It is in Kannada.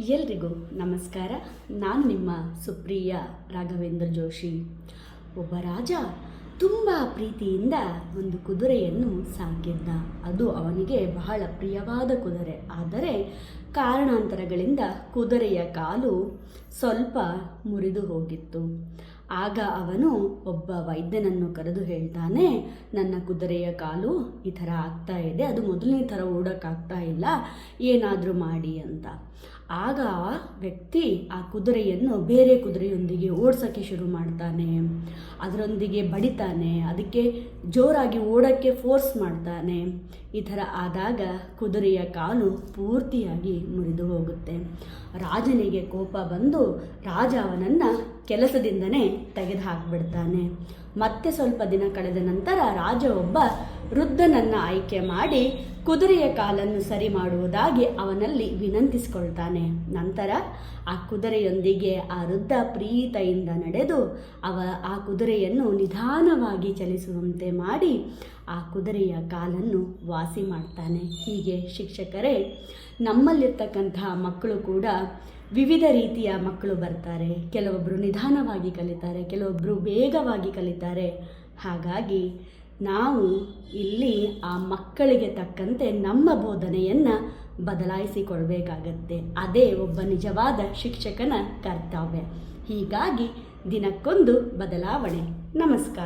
ಎಲ್ರಿಗೂ ನಮಸ್ಕಾರ. ನಾನು ನಿಮ್ಮ ಸುಪ್ರಿಯ ರಾಘವೇಂದ್ರ ಜೋಶಿ. ಒಬ್ಬ ರಾಜ ತುಂಬ ಪ್ರೀತಿಯಿಂದ ಒಂದು ಕುದುರೆಯನ್ನು ಸಾಕಿದ್ದ. ಅದು ಅವನಿಗೆ ಬಹಳ ಪ್ರಿಯವಾದ ಕುದುರೆ. ಆದರೆ ಕಾರಣಾಂತರಗಳಿಂದ ಕುದುರೆಯ ಕಾಲು ಸ್ವಲ್ಪ ಮುರಿದು ಹೋಗಿತ್ತು. ಆಗ ಅವನು ಒಬ್ಬ ವೈದ್ಯನನ್ನು ಕರೆದು ಹೇಳ್ತಾನೆ, ನನ್ನ ಕುದುರೆಯ ಕಾಲು ಈ ಥರ ಆಗ್ತಾ ಇದೆ, ಅದು ಮೊದಲನೇ ಥರ ಓಡೋಕ್ಕಾಗ್ತಾ ಇಲ್ಲ, ಏನಾದರೂ ಮಾಡಿ ಅಂತ. ಆಗ ಆ ವ್ಯಕ್ತಿ ಆ ಕುದುರೆಯನ್ನು ಬೇರೆ ಕುದುರೆಯೊಂದಿಗೆ ಓಡಿಸೋಕ್ಕೆ ಶುರು ಮಾಡ್ತಾನೆ. ಅದರೊಂದಿಗೆ ಬಡಿತಾನೆ, ಅದಕ್ಕೆ ಜೋರಾಗಿ ಓಡೋಕ್ಕೆ ಫೋರ್ಸ್ ಮಾಡ್ತಾನೆ. ಈ ಥರ ಆದಾಗ ಕುದುರೆಯ ಕಾಲು ಪೂರ್ತಿಯಾಗಿ ಮುರಿದು ಹೋಗುತ್ತೆ. ರಾಜನಿಗೆ ಕೋಪ ಬಂದು ರಾಜ ಅವನನ್ನು ಕೆಲಸದಿಂದನೇ ತೆಗೆದು ಹಾಕಿಬಿಡ್ತಾನೆ. ಮತ್ತೆ ಸ್ವಲ್ಪ ದಿನ ಕಳೆದ ನಂತರ ರಾಜ ಒಬ್ಬ ವೃದ್ಧನನ್ನು ಆಯ್ಕೆ ಮಾಡಿ ಕುದುರೆಯ ಕಾಲನ್ನು ಸರಿ ಮಾಡುವುದಾಗಿ ಅವನಲ್ಲಿ ವಿನಂತಿಸಿಕೊಳ್ತಾನೆ. ನಂತರ ಆ ಕುದುರೆಯೊಂದಿಗೆ ಆ ವೃದ್ಧ ಪ್ರೀತಿಯಿಂದ ನಡೆದು ಆ ಕುದುರೆಯನ್ನು ನಿಧಾನವಾಗಿ ಚಲಿಸುವಂತೆ ಮಾಡಿ ಆ ಕುದುರೆಯ ಕಾಲನ್ನು ವಾಸಿ ಮಾಡ್ತಾನೆ. ಹೀಗೆ ಶಿಕ್ಷಕರೇ, ನಮ್ಮಲ್ಲಿರ್ತಕ್ಕಂತಹ ಮಕ್ಕಳು ಕೂಡ ವಿವಿಧ ರೀತಿಯ ಮಕ್ಕಳು ಬರ್ತಾರೆ. ಕೆಲವೊಬ್ಬರು ನಿಧಾನವಾಗಿ ಕಲಿತಾರೆ, ಕೆಲವೊಬ್ಬರು ವೇಗವಾಗಿ ಕಲಿತಾರೆ. ಹಾಗಾಗಿ ನಾವು ಇಲ್ಲಿ ಆ ಮಕ್ಕಳಿಗೆ ತಕ್ಕಂತೆ ನಮ್ಮ ಬೋಧನೆಯನ್ನು ಬದಲಾಯಿಸಿಕೊಳ್ಬೇಕಾಗತ್ತೆ. ಅದೇ ಒಬ್ಬ ನಿಜವಾದ ಶಿಕ್ಷಕನ ಕರ್ತವ್ಯ. ಹೀಗಾಗಿ ದಿನಕ್ಕೊಂದು ಬದಲಾವಣೆ. ನಮಸ್ಕಾರ.